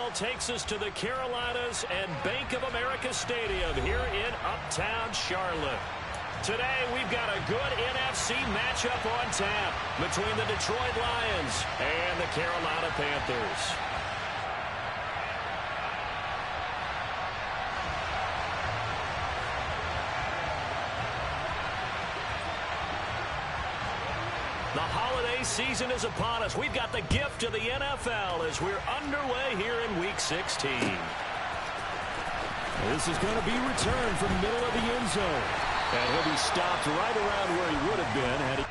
football takes us to the Carolinas and Bank of America Stadium here in Uptown Charlotte. Today, we've got a good NFC matchup on tap between the Detroit Lions and the Carolina Panthers. The holiday season is upon us. We've got the gift of the NFL as we're underway here in Week 16. This is going to be returned from the middle of the end zone. And he'll be stopped right around where he would have been had he...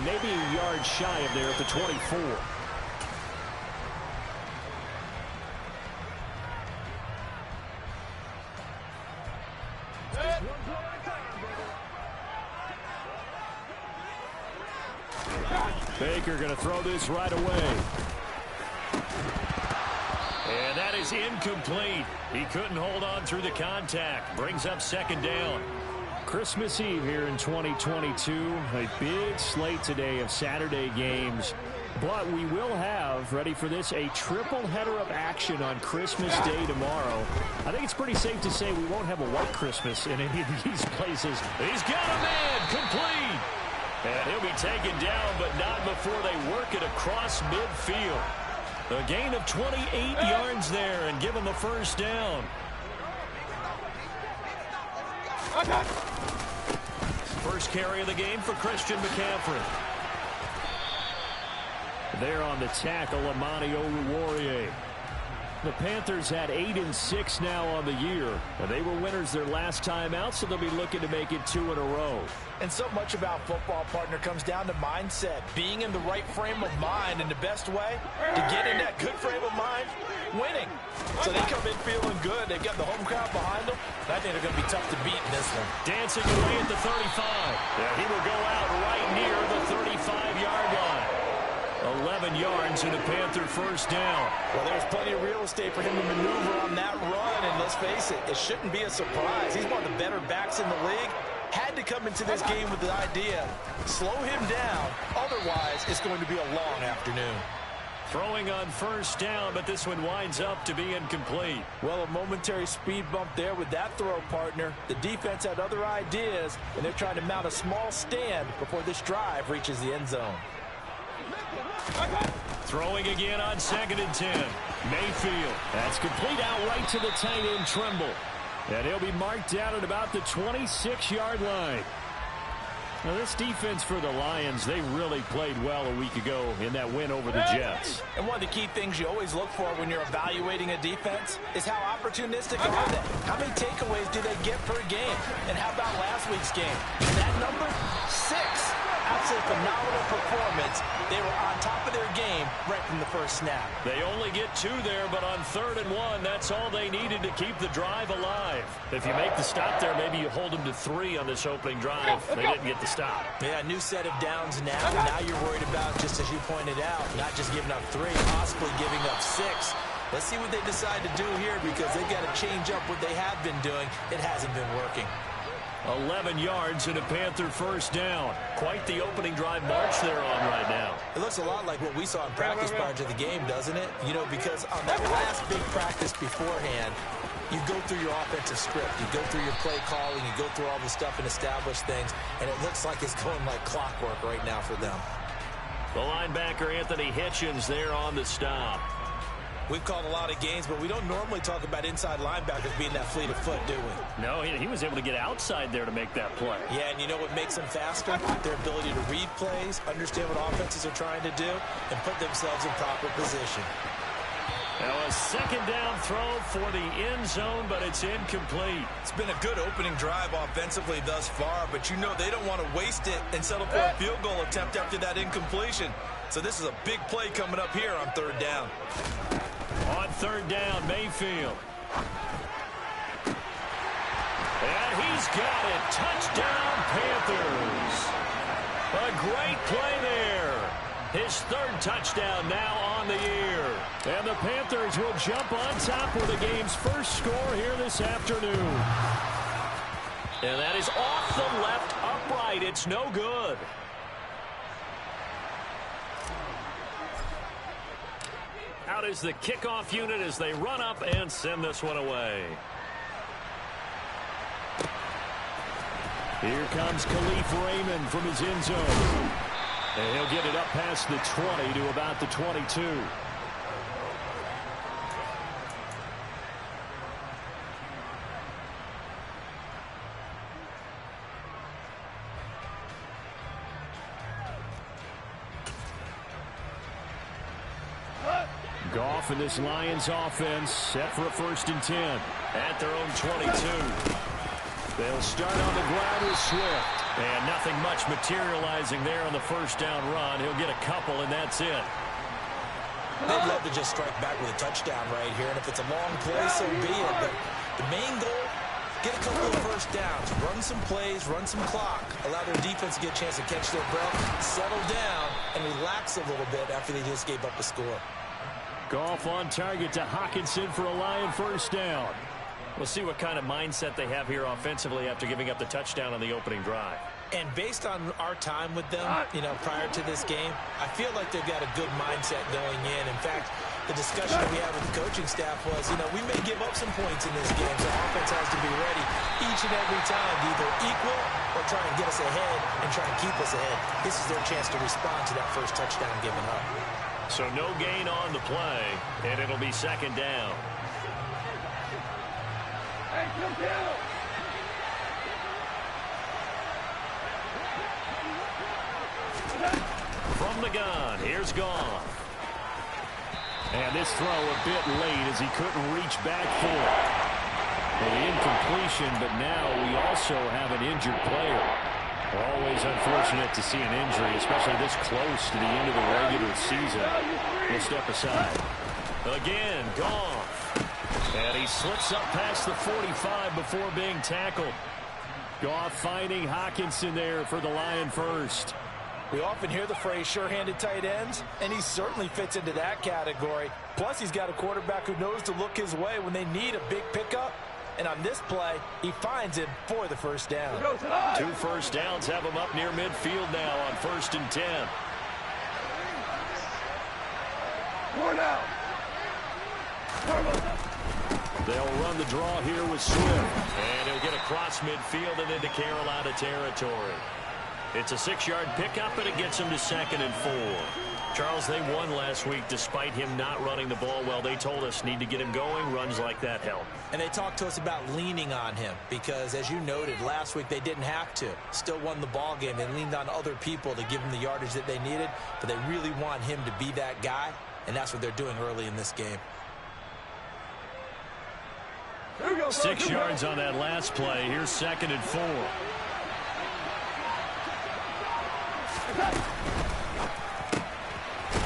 Maybe a yard shy of there at the 24. Baker going to throw this right away. And that is incomplete. He couldn't hold on through the contact. Brings up second down. Christmas Eve here in 2022. A big slate today of Saturday games. But we will have, ready for this, a triple header of action on Christmas Day tomorrow. I think it's pretty safe to say we won't have a white Christmas in any of these places. He's got a man complete. And he'll be taken down, but not before they work it across midfield. A gain of 28 yards there and give him a first down. First carry of the game for Christian McCaffrey. There on the tackle, Amani Oruwariye. The Panthers had 8-6 now on the year. And they were winners their last time out, so they'll be looking to make it 2 in a row. And so much about football, partner, comes down to mindset. Being in the right frame of mind, and the best way to get in that good frame of mind, winning. So they come in feeling good. They've got the home crowd behind them. I think they're going to be tough to beat in this one. Dancing away at the 35. Yeah, he will go out right near the 35-yard line. 11 yards and a Panther first down. Well, there's plenty of real estate for him to maneuver on that run, and let's face it, it shouldn't be a surprise. He's one of the better backs in the league. Had to come into this game with the idea, slow him down, otherwise it's going to be a long afternoon. Throwing on first down, but this one winds up to be incomplete. Well, a momentary speed bump there with that throw, partner. The defense had other ideas, and they're trying to mount a small stand before this drive reaches the end zone. Throwing again on 2nd and 10. Mayfield. That's complete out right to the tight end, Trimble. And he'll be marked down at about the 26-yard line. Now, this defense for the Lions, they really played well a week ago in that win over the Jets. And one of the key things you always look for when you're evaluating a defense is how opportunistic are they? How many takeaways do they get per game? And how about last week's game? That number, 6. Absolutely phenomenal performance. They were on top of their game right from the first snap. They only get 2 there, but on 3rd and 1, that's all they needed to keep the drive alive. If you make the stop there, maybe you hold them to 3 on this opening drive. They didn't get the stop. Yeah, new set of downs now. Now you're worried about, just as you pointed out, not just giving up 3, possibly giving up 6. Let's see what they decide to do here, because they've got to change up what they have been doing. It hasn't been working. 11 yards and a Panther first down. Quite the opening drive march they're on right now. It looks a lot like what we saw in practice prior to the game, doesn't it? You know, because on that last big practice beforehand, you go through your offensive script. You go through your play calling. You go through all the stuff and establish things. And it looks like it's going like clockwork right now for them. The linebacker, Anthony Hitchens, there on the stop. We've called a lot of games, but we don't normally talk about inside linebackers being that fleet of foot, do we? No, he was able to get outside there to make that play. Yeah, and you know what makes them faster? Their ability to read plays, understand what offenses are trying to do, and put themselves in proper position. Now a second down throw for the end zone, but it's incomplete. It's been a good opening drive offensively thus far, but you know they don't want to waste it and settle for a field goal attempt after that incompletion. So this is a big play coming up here on third down. On third down, Mayfield. And he's got it. Touchdown, Panthers. A great play there. His third touchdown now on the year. And the Panthers will jump on top with the game's first score here this afternoon. And that is off the left upright. It's no good. Out is the kickoff unit as they run up and send this one away. Here comes Khalif Raymond from his end zone. And he'll get it up past the 20 to about the 22. Goff and this Lions offense set for a 1st and 10. At their own 22. They'll start on the ground with Swift. And nothing much materializing there on the first down run. He'll get a couple, and that's it. They'd love to just strike back with a touchdown right here, and if it's a long play, so be it. But the main goal, get a couple of first downs, run some plays, run some clock, allow their defense to get a chance to catch their breath, settle down, and relax a little bit after they just gave up a score. Goff on target to Hockenson for a Lion first down. We'll see what kind of mindset they have here offensively after giving up the touchdown on the opening drive. And based on our time with them, prior to this game, I feel like they've got a good mindset going in. In fact, the discussion that we had with the coaching staff was, we may give up some points in this game, so offense has to be ready each and every time to either equal or try and get us ahead and try and keep us ahead. This is their chance to respond to that first touchdown given up. So no gain on the play, and it'll be second down. From the gun, here's Goff. And this throw a bit late as he couldn't reach back for it. Well, the incompletion, but now we also have an injured player. Always unfortunate to see an injury, especially this close to the end of the regular season. We'll step aside. Again, Goff. And he slips up past the 45 before being tackled. Goff finding Hockenson there for the Lion first. We often hear the phrase sure-handed tight ends, and he certainly fits into that category. Plus, he's got a quarterback who knows to look his way when they need a big pickup. And on this play, he finds him for the first down. 2 first downs have him up near midfield now on 1st and 10. 4 down. They'll run the draw here with Swift. And he'll get across midfield and into Carolina territory. It's a 6-yard pickup, and it gets him to 2nd and 4. Charles, they won last week despite him not running the ball well. They told us need to get him going. Runs like that help. And they talked to us about leaning on him because, as you noted, last week they didn't have to. Still won the ball game. They leaned on other people to give him the yardage that they needed, but they really want him to be that guy, and that's what they're doing early in this game. 6 yards on that last play. Here's 2nd and 4.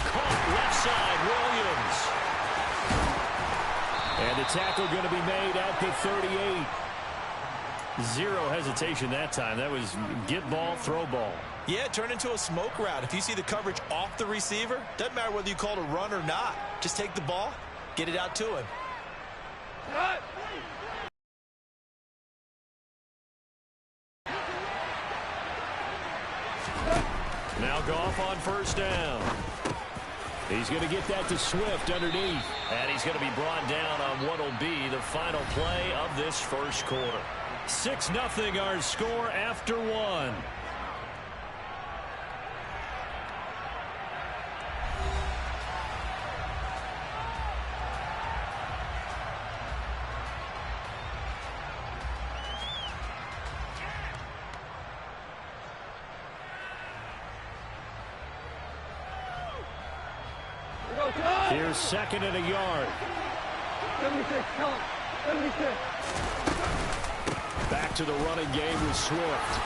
Caught left side, Williams. And the tackle going to be made at the 38. Zero hesitation that time. That was get ball, throw ball. Yeah, turn into a smoke route. If you see the coverage off the receiver, doesn't matter whether you call it a run or not. Just take the ball, get it out to him. Now Goff on 1st down. He's going to get that to Swift underneath. And he's going to be brought down on what will be the final play of this first quarter. 6-0 our score after 1. Here's second and a yard. 76, kill him. 76. Back to the running game with Swift.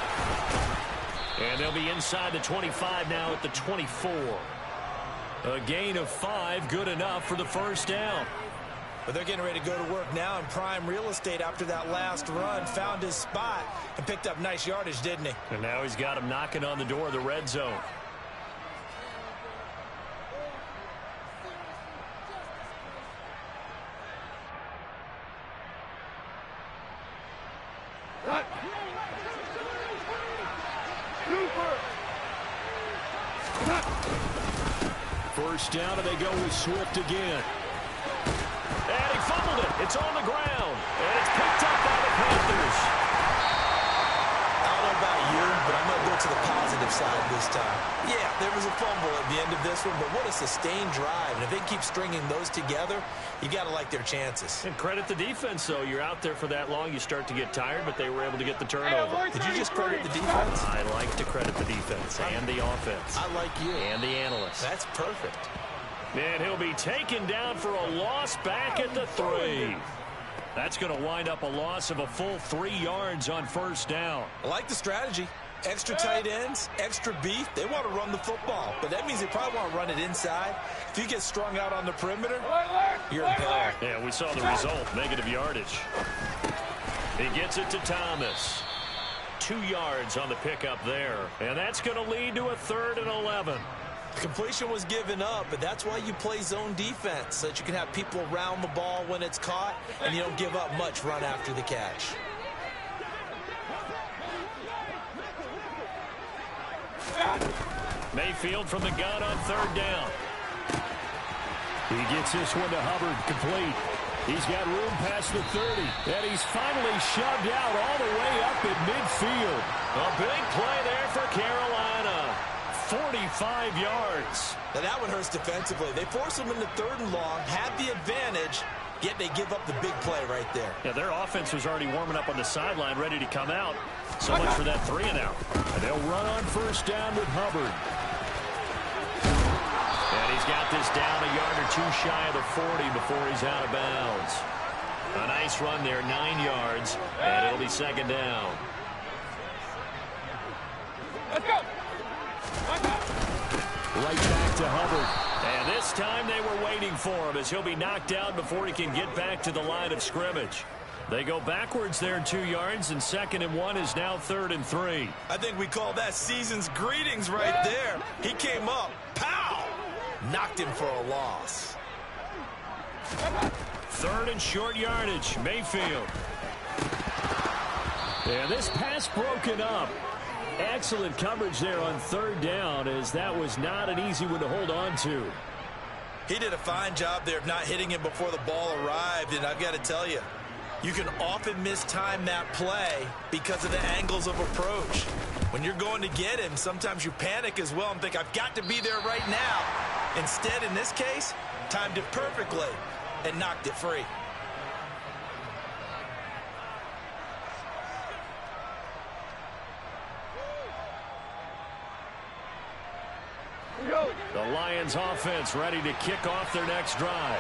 And they'll be inside the 25 now at the 24. A gain of 5, good enough for the first down. But they're getting ready to go to work now in prime real estate after that last run. Found his spot and picked up nice yardage, didn't he? And now he's got him knocking on the door of the red zone. Cut. Super. Cut. First down, and they go with Swift again. And he fumbled it. It's on the ground. And it's picked up by the Panthers. I don't know about you, but I'm going to go to the positive side this time. Yeah, there was a fumble at the end of this one, but what a sustained drive. And if they keep stringing those together, you got to like their chances. And credit the defense, though. You're out there for that long, you start to get tired, but they were able to get the turnover. Did you just credit the defense? I like to credit the defense and the offense. I like you. And the analysts. That's perfect. And he'll be taken down for a loss back at the 3. That's going to wind up a loss of a full 3 yards on first down. I like the strategy. Extra tight ends, extra beef. They want to run the football, but that means they probably want to run it inside. If you get strung out on the perimeter, you're in peril. Yeah, we saw the result, negative yardage. He gets it to Thomas. 2 yards on the pickup there, and that's going to lead to a 3rd and 11. Completion was given up, but that's why you play zone defense, so that you can have people around the ball when it's caught, and you don't give up much run after the catch. Mayfield from the gun on 3rd down. He gets this one to Hubbard, complete. He's got room past the 30, and he's finally shoved out all the way up at midfield. A big play there for Carolina. 45 yards. Now that one hurts defensively. They force them into 3rd and long, have the advantage, yet they give up the big play right there. Yeah, their offense was already warming up on the sideline, ready to come out. So much for that 3 and out. And they'll run on first down with Hubbard. And he's got this down a yard or 2 shy of the 40 before he's out of bounds. A nice run there, 9 yards, and it'll be 2nd down. Let's go. Right back to Hubbard. And this time they were waiting for him as he'll be knocked down before he can get back to the line of scrimmage. They go backwards there 2 yards, and 2nd and 1 is now 3rd and 3. I think we call that season's greetings right there. He came up, pow! Knocked him for a loss. 3rd and short yardage, Mayfield. And this pass broken up. Excellent coverage there on 3rd down, as that was not an easy one to hold on to. He did a fine job there of not hitting him before the ball arrived, and I've got to tell you, you can often mistime that play because of the angles of approach. When you're going to get him, sometimes you panic as well and think, I've got to be there right now. Instead, in this case, timed it perfectly and knocked it free. The Lions offense ready to kick off their next drive.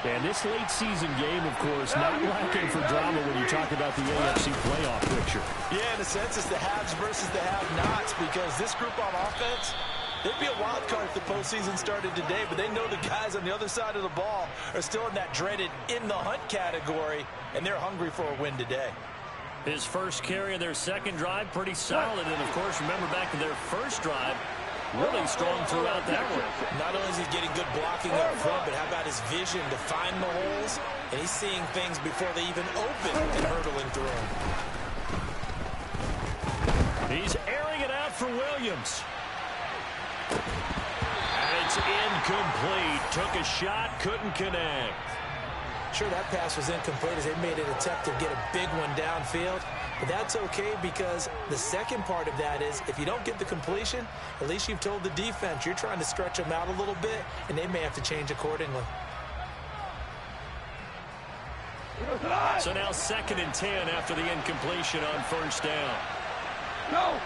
And this late season game, of course, not lacking for drama when you talk about the AFC playoff picture. Yeah, in a sense, it's the haves versus the have-nots, because this group on offense, they'd be a wild card if the postseason started today, but they know the guys on the other side of the ball are still in that dreaded in-the-hunt category, and they're hungry for a win today. His first carry of their 2nd drive, pretty solid. And, of course, remember back to their first drive, really strong throughout that one. Not only is he getting good blocking up front, but how about his vision to find the holes? And he's seeing things before they even open and hurdling through them. He's airing it out for Williams. And it's incomplete. Took a shot, couldn't connect. Sure, that pass was incomplete as they made an attempt to get a big one downfield. But that's okay, because the second part of that is if you don't get the completion, at least you've told the defense you're trying to stretch them out a little bit, and they may have to change accordingly. So now 2nd and 10 after the incompletion on first down. Go.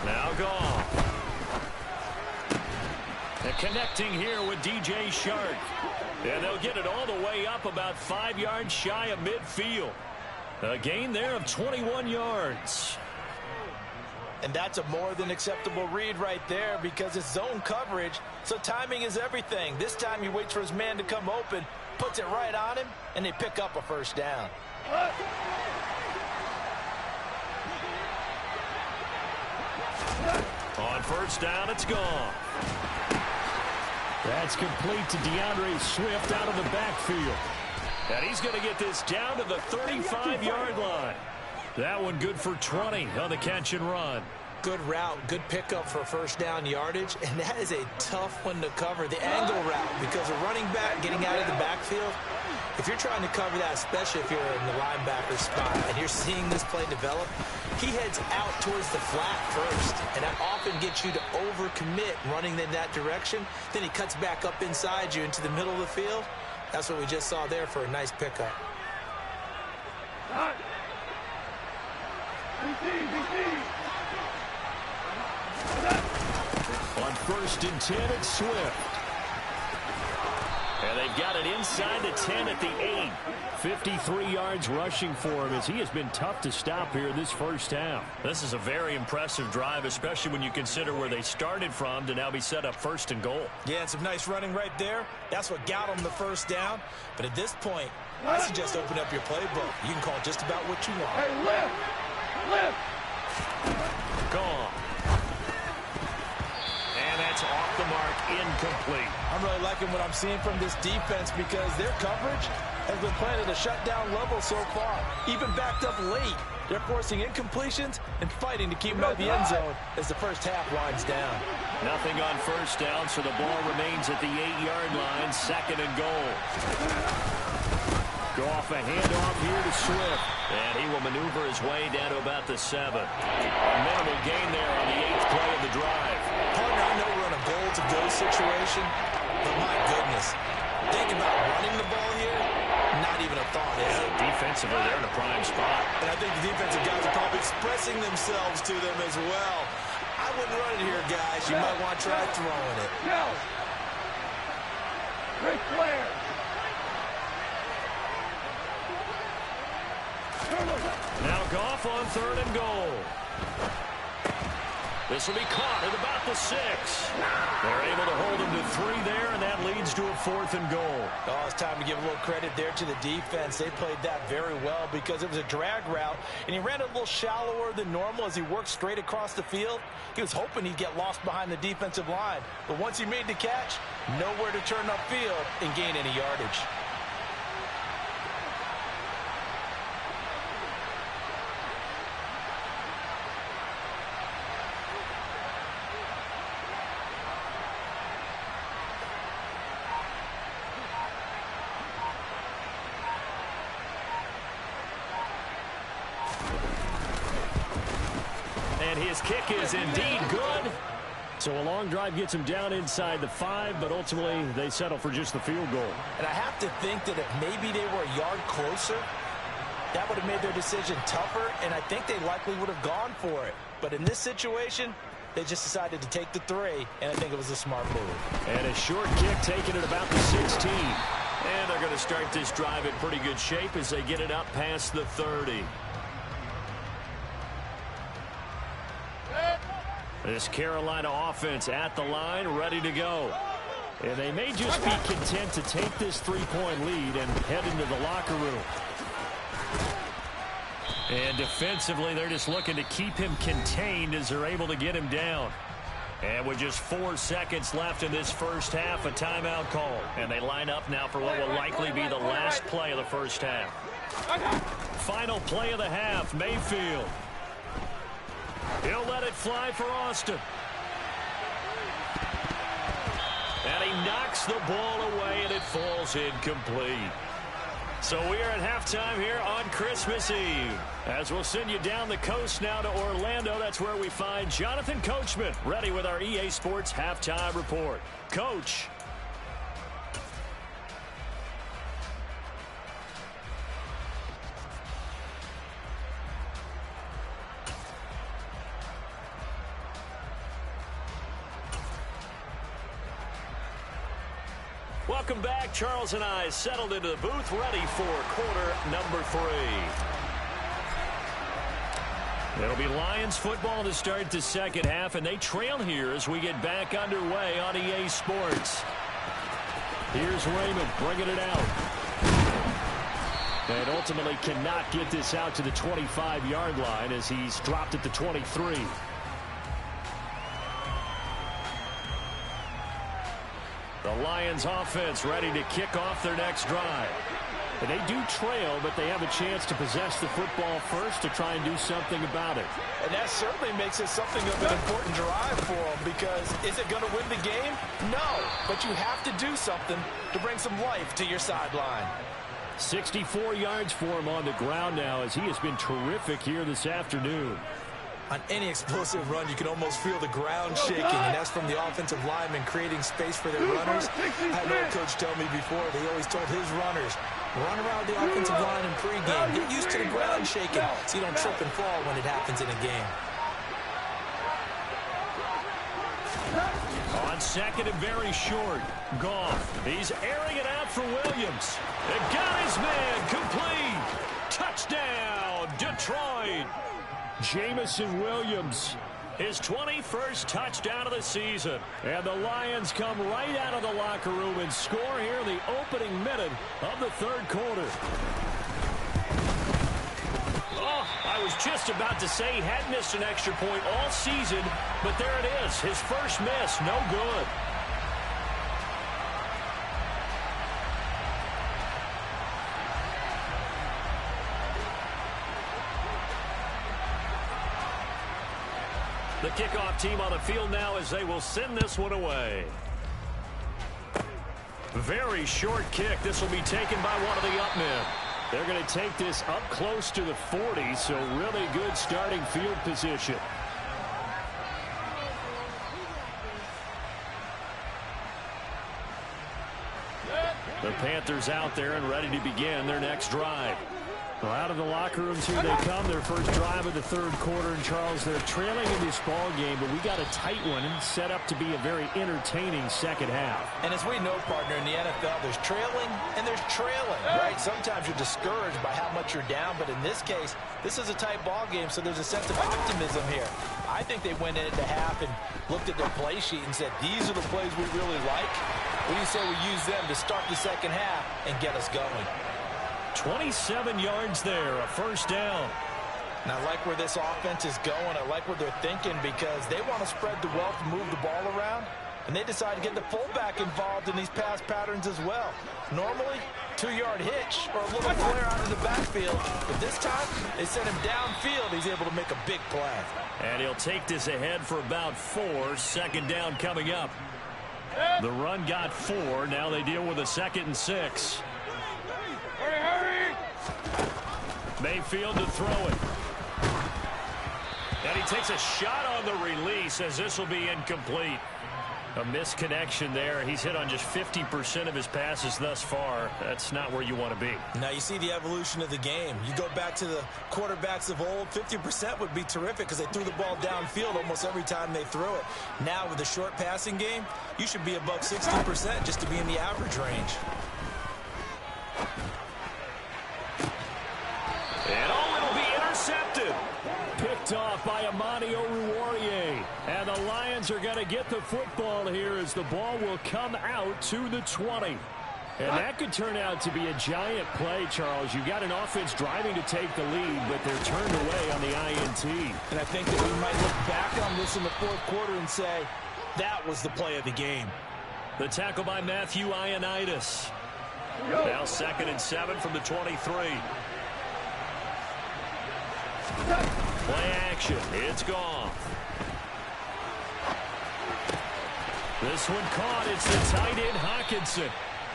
Now Goff. And Connecting here with DJ Shark. And they'll get it all the way up about 5 yards shy of midfield. A gain there of 21 yards. And that's a more than acceptable read right there because it's zone coverage, so timing is everything. This time he waits for his man to come open, puts it right on him, and they pick up a first down. On first down, it's gone. That's complete to DeAndre Swift out of the backfield. And he's going to get this down to the 35-yard line. That one good for 20 on the catch and run. Good route, good pickup for first down yardage, and that is a tough one to cover, the angle route, because a running back getting out of the backfield, if you're trying to cover that, especially if you're in the linebacker spot, and you're seeing this play develop, he heads out towards the flat first, and that often gets you to overcommit running in that direction. Then he cuts back up inside you into the middle of the field. That's what we just saw there for a nice pickup. On first and 10, it's Swift. And they've got it inside the 10 at the 8. 53 yards rushing for him as he has been tough to stop here this first half. This is a very impressive drive, especially when you consider where they started from to now be set up first and goal. Yeah, and some nice running right there. That's what got them the first down. But at this point, I suggest open up your playbook. You can call just about what you want. Hey, lift! Lift! Gone. And that's off the mark, incomplete. I'm really liking what I'm seeing from this defense because their coverage has been playing at a shutdown level so far. Even backed up late, they're forcing incompletions and fighting to keep them out of the end zone as the first half winds down. Nothing on first down, so the ball remains at the 8-yard line, second and goal. Go off a handoff here to Swift. And he will maneuver his way down to about the 7. A minimal gain there on the 8th play of the drive. Partner, I know we're in a goal-to-go situation, but my goodness, think about running the ball here, not even a thought, is it? Defensively, they're in a prime spot. And I think the defensive guys are probably expressing themselves to them as well. I wouldn't run it here, guys. You might want to try throwing it. Go! Great Flair! Now Goff on third and goal. This will be caught at about the 6. They're able to hold him to 3 there, and that leads to a 4th and goal. Oh, it's time to give a little credit there to the defense. They played that very well because it was a drag route, and he ran a little shallower than normal as he worked straight across the field. He was hoping he'd get lost behind the defensive line, but once he made the catch, nowhere to turn upfield and gain any yardage. And his kick is indeed good. So a long drive gets him down inside the 5, but ultimately they settle for just the field goal. And I have to think that if maybe they were a yard closer, that would have made their decision tougher, and I think they likely would have gone for it. But in this situation, they just decided to take the 3, and I think it was a smart move. And a short kick taken at about the 16. And they're going to start this drive in pretty good shape as they get it up past the 30. This Carolina offense at the line, ready to go. And they may just be content to take this 3-point lead and head into the locker room. And defensively, they're just looking to keep him contained as they're able to get him down. And with just 4 seconds left in this first half, a timeout call. And they line up now for what will likely be the last play of the first half. Final play of the half, Mayfield. He'll let it fly for Austin. And he knocks the ball away, and it falls incomplete. So we are at halftime here on Christmas Eve. As we'll send you down the coast now to Orlando, that's where we find Jonathan Coachman, ready with our EA Sports Halftime Report. Coach. Welcome back. Charles and I settled into the booth, ready for quarter number 3. It'll be Lions football to start the second half, and they trail here as we get back underway on EA Sports. Here's Raymond bringing it out. And ultimately cannot get this out to the 25-yard line as he's dropped at the 23. The Lions offense ready to kick off their next drive. And they do trail, but they have a chance to possess the football first to try and do something about it. And that certainly makes it something of an important drive for them, because is it going to win the game? No, but you have to do something to bring some life to your sideline. 64 yards for him on the ground now as he has been terrific here this afternoon. On any explosive run, you can almost feel the ground shaking, and that's from the offensive linemen creating space for their runners. I had an old coach tell me before, they always told his runners, run around the offensive line in pregame. Get used to the ground shaking so you don't trip and fall when it happens in a game. On second and very short, Goff. He's airing it out for Williams. It got his man complete. Touchdown, Detroit. Jamison Williams, his 21st touchdown of the season. And the Lions come right out of the locker room and score here in the opening minute of the third quarter. Oh, I was just about to say he had missed an extra point all season, but there it is. His first miss, no good. The kickoff team on the field now as they will send this one away. Very short kick. This will be taken by one of the up men. They're going to take this up close to the 40, so really good starting field position. The Panthers out there and ready to begin their next drive. Well, out of the locker rooms here they come. Their first drive of the third quarter. And, Charles, they're trailing in this ball game, but we got a tight one and set up to be a very entertaining second half. And as we know, partner, in the NFL, there's trailing and there's trailing, right? Sometimes you're discouraged by how much you're down, but in this case, this is a tight ball game, so there's a sense of optimism here. I think they went into half and looked at their play sheet and said, these are the plays we really like. What do you say we use them to start the second half and get us going? 27 yards there, a first down. And I like where this offense is going. I like what they're thinking, because they want to spread the wealth and move the ball around. And they decide to get the fullback involved in these pass patterns as well. Normally, 2-yard hitch or a little flare out of the backfield. But this time, they send him downfield. He's able to make a big play. And he'll take this ahead for about 4. Second down coming up. The run got 4. Now they deal with a 2nd and 6. Mayfield to throw it. And he takes a shot on the release as this will be incomplete. A misconnection there. He's hit on just 50% of his passes thus far. That's not where you want to be. Now you see the evolution of the game. You go back to the quarterbacks of old, 50% would be terrific because they threw the ball downfield almost every time they threw it. Now with the short passing game, you should be above 60% just to be in the average range. And it'll be intercepted. Picked off by Amani Oruwariye. And the Lions are going to get the football here as the ball will come out to the 20. And that could turn out to be a giant play, Charles. You got an offense driving to take the lead, but they're turned away on the INT. And I think that we might look back on this in the fourth quarter and say, that was the play of the game. The tackle by Matthew Ioannidis. Now 2nd and 7 from the 23. Play action. It's gone. This one caught. It's the tight end Hawkinson.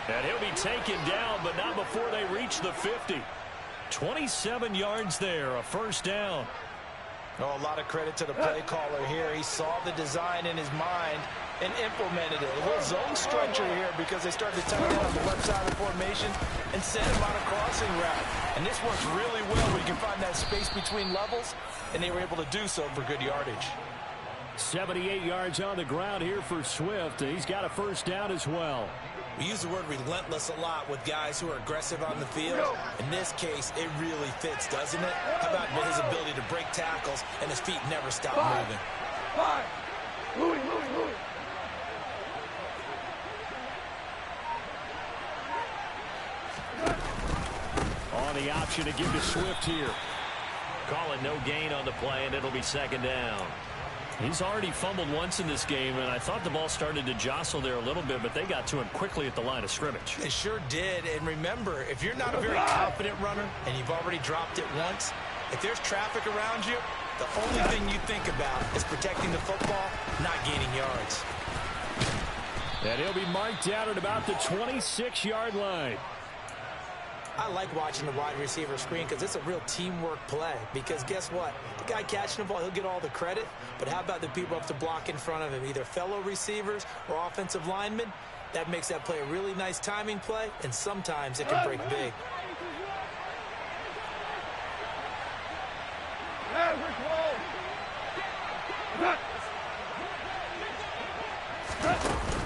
And he'll be taken down, but not before they reach the 50. 27 yards there, a first down. Oh, a lot of credit to the play caller here. He saw the design in his mind and implemented it. A little zone stretcher here because they started to tight end on the left side of the formation and send him on a crossing route. And this works really well when you can find that space between levels, and they were able to do so for good yardage. 78 yards on the ground here for Swift, and he's got a first down as well. We use the word relentless a lot with guys who are aggressive on the field. In this case, it really fits, doesn't it? How about his ability to break tackles and his feet never stop moving? 5. Louis. On the option to give to Swift here. Calling no gain on the play, and it'll be second down. He's already fumbled once in this game, and I thought the ball started to jostle there a little bit, but they got to him quickly at the line of scrimmage. They sure did. And remember, if you're not a very confident runner and you've already dropped it once, if there's traffic around you, the only thing you think about is protecting the football, not gaining yards. And he'll be marked out at about the 26-yard line. I like watching the wide receiver screen because it's a real teamwork play. Because guess what? The guy catching the ball, he'll get all the credit. But how about the people up to block in front of him, either fellow receivers or offensive linemen? That makes that play a really nice timing play, and sometimes it can break big.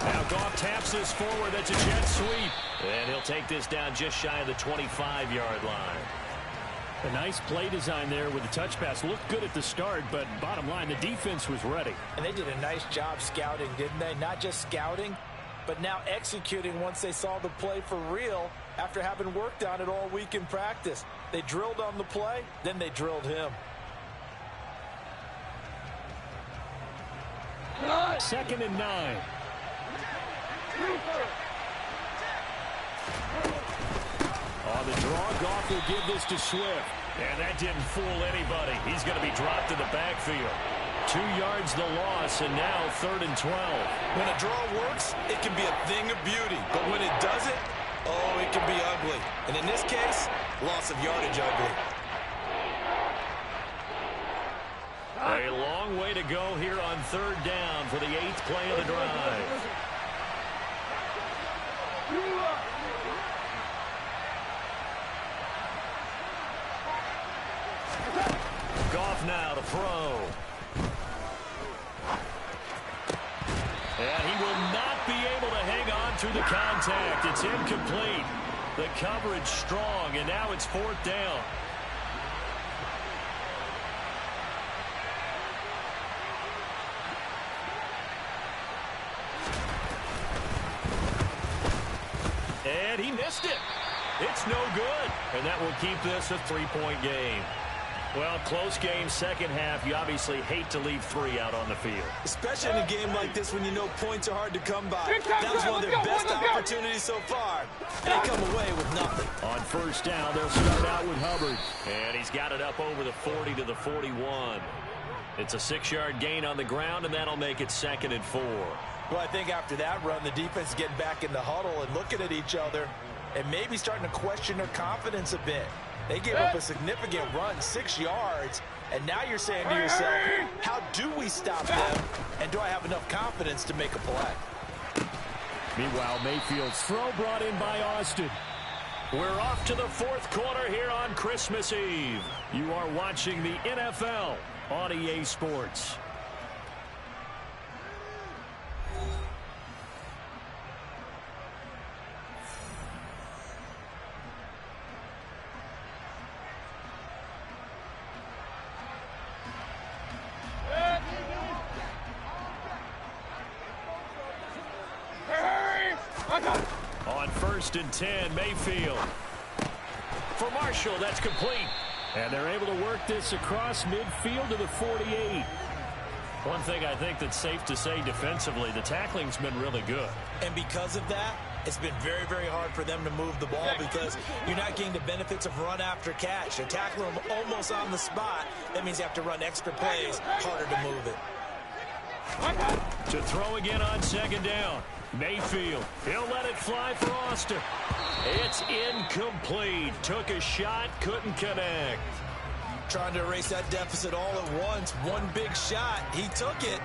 Now Goff taps this forward. That's a jet sweep. And he'll take this down just shy of the 25-yard line. A nice play design there with the touch pass. Looked good at the start, but bottom line, the defense was ready. And they did a nice job scouting, didn't they? Not just scouting, but now executing once they saw the play for real after having worked on it all week in practice. They drilled on the play, then they drilled him. 2nd and 9. On the draw, Goff will give this to Swift. And that didn't fool anybody. He's going to be dropped in the backfield. 2 yards the loss, and now 3rd and 12. When a draw works, it can be a thing of beauty. But when it doesn't, oh, it can be ugly. And in this case, loss of yardage ugly. A long way to go here on 3rd down for the 8th play of the drive. Goff now to throw. And he will not be able to hang on through the contact. It's incomplete. The coverage strong, and now it's 4th down. And he missed it. It's no good. And that will keep this a 3-point game. Well, close game, second half. You obviously hate to leave 3 out on the field. Especially in a game like this when you know points are hard to come by. That was one of their best opportunities so far. And they come away with nothing. On 1st down, they'll start out with Hubbard. And he's got it up over the 40 to the 41. It's a 6-yard gain on the ground, and that'll make it 2nd and 4. Well, I think after that run, the defense is getting back in the huddle and looking at each other and maybe starting to question their confidence a bit. They gave up a significant run, 6 yards, and now you're saying to yourself, how do we stop them, and do I have enough confidence to make a play? Meanwhile, Mayfield's throw brought in by Austin. We're off to the 4th quarter here on Christmas Eve. You are watching the NFL on EA Sports. On 1st and 10, Mayfield. For Marshall, that's complete. And they're able to work this across midfield to the 48. One thing I think that's safe to say defensively, the tackling's been really good. And because of that, it's been very, very hard for them to move the ball because you're not getting the benefits of run after catch. They're tackling them almost on the spot. That means you have to run extra plays, harder to move it. To throw again on 2nd down. Mayfield, he'll let it fly for Austin. It's incomplete. Took a shot, couldn't connect. Trying to erase that deficit all at once. One big shot. He took it.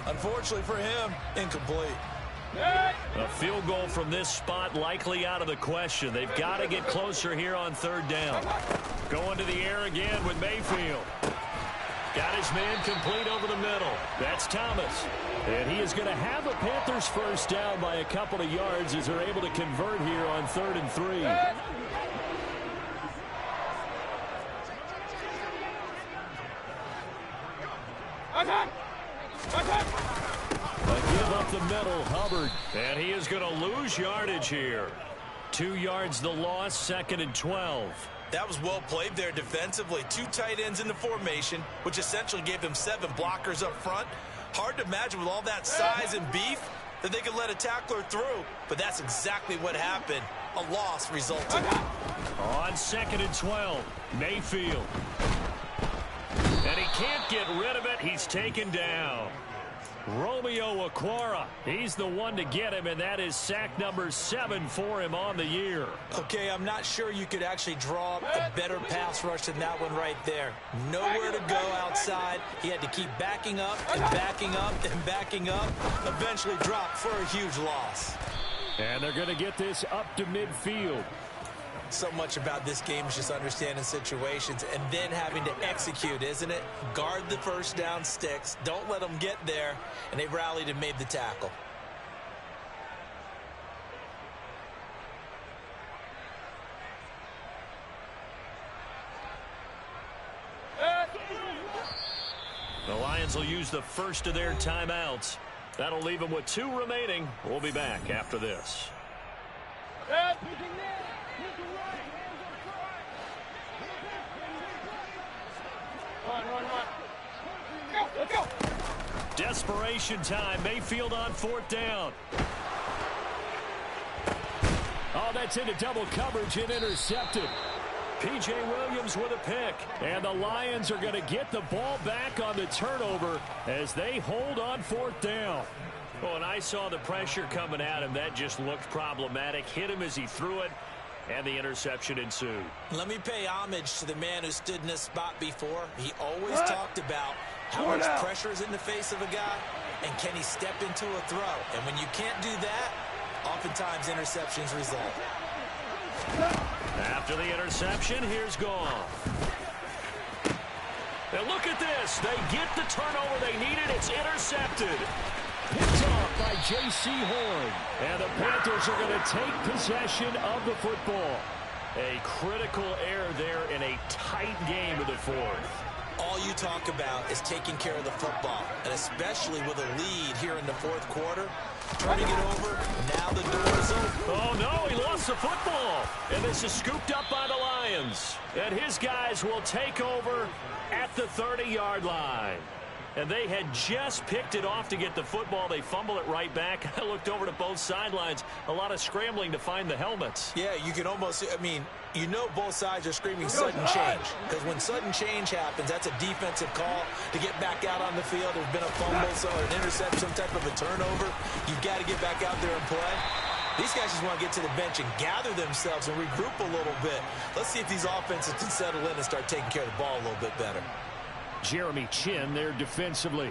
Unfortunately for him, incomplete. A field goal from this spot likely out of the question. They've got to get closer here on 3rd down. Going to the air again with Mayfield. Got his man complete over the middle. That's Thomas. And he is going to have a Panthers first down by a couple of yards as they're able to convert here on 3rd and 3. A give up the middle, Hubbard. And he is going to lose yardage here. 2 yards the loss, 2nd and 12. That was well played there defensively. 2 tight ends in the formation, which essentially gave them 7 blockers up front. Hard to imagine with all that size and beef that they could let a tackler through, but that's exactly what happened. A loss resulted. On 2nd and 12, Mayfield. And he can't get rid of it. He's taken down. Romeo Okwara, he's the one to get him, and that is sack number 7 for him on the year. Okay, I'm not sure you could actually draw up a better pass rush than that one right there. Nowhere to go outside. He had to keep backing up and backing up and backing up. Eventually dropped for a huge loss. And they're going to get this up to midfield. So much about this game is just understanding situations and then having to execute, isn't it? Guard the first down sticks. Don't let them get there. And they rallied and made the tackle. The Lions will use the first of their timeouts. That'll leave them with 2 remaining. We'll be back after this. Let's go. Desperation time. Mayfield on 4th down. Oh, that's into double coverage and intercepted. P.J. Williams with a pick. And the Lions are going to get the ball back on the turnover as they hold on 4th down. Well, and I saw the pressure coming at him. That just looked problematic. Hit him as he threw it, and the interception ensued. Let me pay homage to the man who stood in this spot before. He always talked about how much pressure is in the face of a guy, and can he step into a throw. And when you can't do that, oftentimes interceptions result. After the interception, here's Goff. And look at this. They get the turnover they needed. It's intercepted. Picked off by J.C. Horn. And the Panthers are going to take possession of the football. A critical error there in a tight game of the 4th. All you talk about is taking care of the football, and especially with a lead here in the 4th quarter. Turning it over, now the door is open. Oh, no, he lost the football. And this is scooped up by the Lions. And his guys will take over at the 30-yard line. And they had just picked it off to get the football. They fumble it right back. I looked over to both sidelines. A lot of scrambling to find the helmets. Yeah, you can almost, I mean, you know both sides are screaming sudden change. Because when sudden change happens, that's a defensive call to get back out on the field. There's been a fumble, so an interception, some type of a turnover. You've got to get back out there and play. These guys just want to get to the bench and gather themselves and regroup a little bit. Let's see if these offenses can settle in and start taking care of the ball a little bit better. Jeremy Chin there defensively.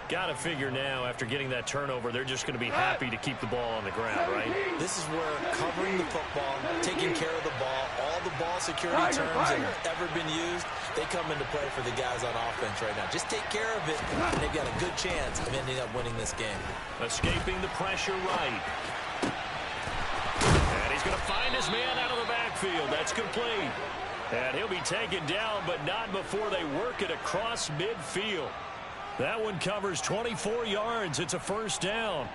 Got to figure now, after getting that turnover, they're just going to be happy to keep the ball on the ground, right? This is where covering the football, taking care of the ball, all the ball security terms that have ever been used, they come into play for the guys on offense right now. Just take care of it, and they've got a good chance of ending up winning this game. Escaping the pressure right. And he's going to find his man out of the backfield. That's complete. And he'll be taken down, but not before they work it across midfield. That one covers 24 yards. It's a first down.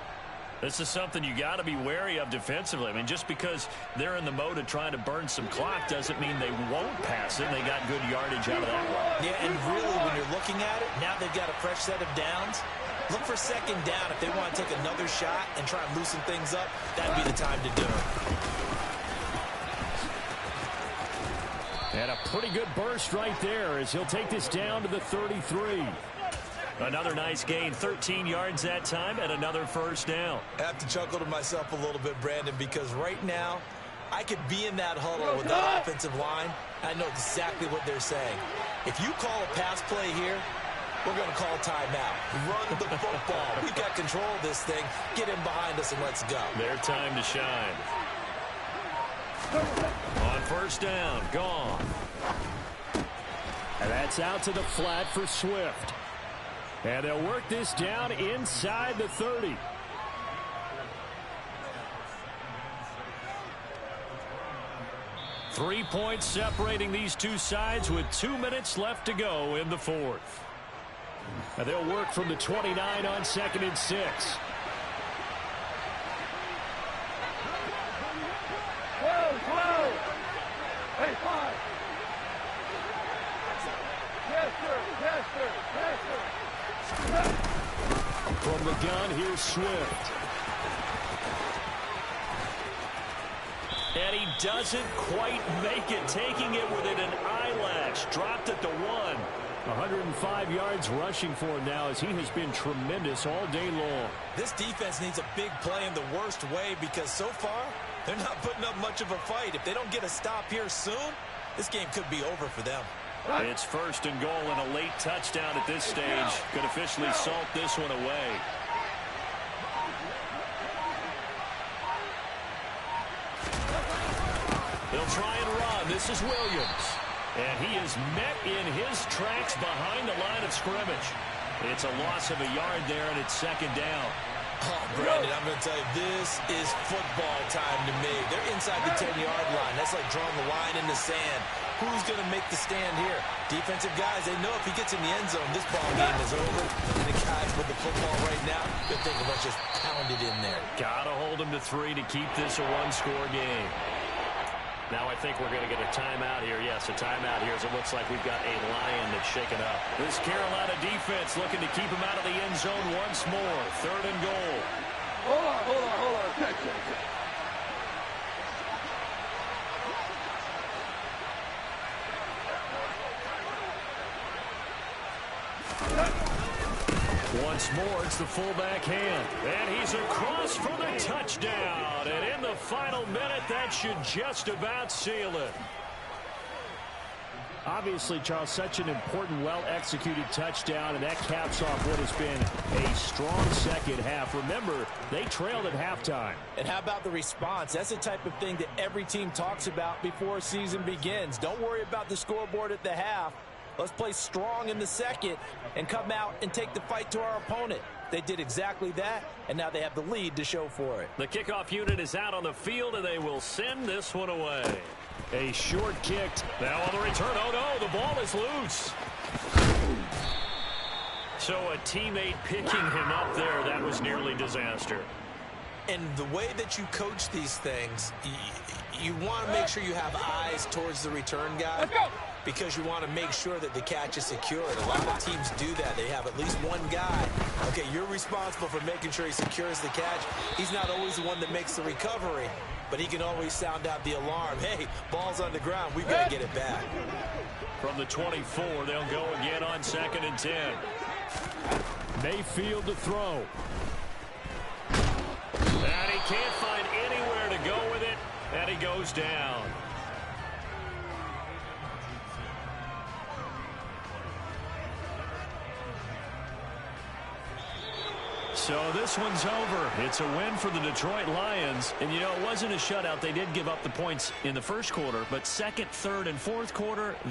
This is something you got to be wary of defensively. I mean, just because they're in the mode of trying to burn some clock doesn't mean they won't pass it. They got good yardage out of that one. Yeah, and really, when you're looking at it, now they've got a fresh set of downs. Look for second down. If they want to take another shot and try and loosen things up, that'd be the time to do it. And a pretty good burst right there as he'll take this down to the 33. Another nice gain, 13 yards that time, and another first down. I have to chuckle to myself a little bit, Brandon, because right now I could be in that huddle with that offensive line. I know exactly what they're saying. If you call a pass play here, we're going to call timeout. Run the football. We've got control of this thing. Get in behind us and let's go. Their time to shine. On first down, gone. And that's out to the flat for Swift. And they'll work this down inside the 30. Three points separating these two sides with 2 minutes left to go in the fourth. And they'll work from the 29 on 2nd and 6. Hey, 5. Yes, sir. Yes, sir. Yes, sir. From the gun, here's Swift. And he doesn't quite make it, taking it within an eyelash. Dropped at the 1. 105 yards rushing for him now as he has been tremendous all day long. This defense needs a big play in the worst way because so far they're not putting up much of a fight. If they don't get a stop here soon, this game could be over for them. It's 1st and goal and a late touchdown at this stage. Could officially salt this one away. They'll try and run. This is Williams. And he is met in his tracks behind the line of scrimmage. It's a loss of a yard there, and it's 2nd down. Oh, Brandon, I'm going to tell you, this is football time to me. They're inside the 10-yard line. That's like drawing the line in the sand. Who's going to make the stand here? Defensive guys, they know if he gets in the end zone, this ball game is over. And the guys with the football right now, they're thinking, let's just pound it in there. Got to hold him to 3 to keep this a one-score game. Now I think we're going to get a timeout here. Yes, a timeout here as it looks like we've got a Lion that's shaken up. This Carolina defense looking to keep him out of the end zone once more. 3rd and goal. Hold on. Check. Once more, it's the fullback hand. And he's across for the touchdown. And in the final minute, that should just about seal it. Obviously, Charles, such an important, well-executed touchdown, and that caps off what has been a strong second half. Remember, they trailed at halftime. And how about the response? That's the type of thing that every team talks about before a season begins. Don't worry about the scoreboard at the half. Let's play strong in the second and come out and take the fight to our opponent. They did exactly that, and now they have the lead to show for it. The kickoff unit is out on the field, and they will send this one away. A short kick. Now on the return, oh no, the ball is loose. So a teammate picking him up there, that was nearly disaster. And the way that you coach these things, you want to make sure you have eyes towards the return guy. Let's go. Because you want to make sure that the catch is secured. A lot of teams do that. They have at least one guy. Okay, you're responsible for making sure he secures the catch. He's not always the one that makes the recovery, but he can always sound out the alarm. Hey, ball's on the ground. We've got to get it back. From the 24, they'll go again on 2nd and 10. Mayfield to throw. And he can't find anywhere to go with it, and he goes down. So this one's over. It's a win for the Detroit Lions. And, you know, it wasn't a shutout. They did give up the points in the first quarter, but second, third, and fourth quarter, they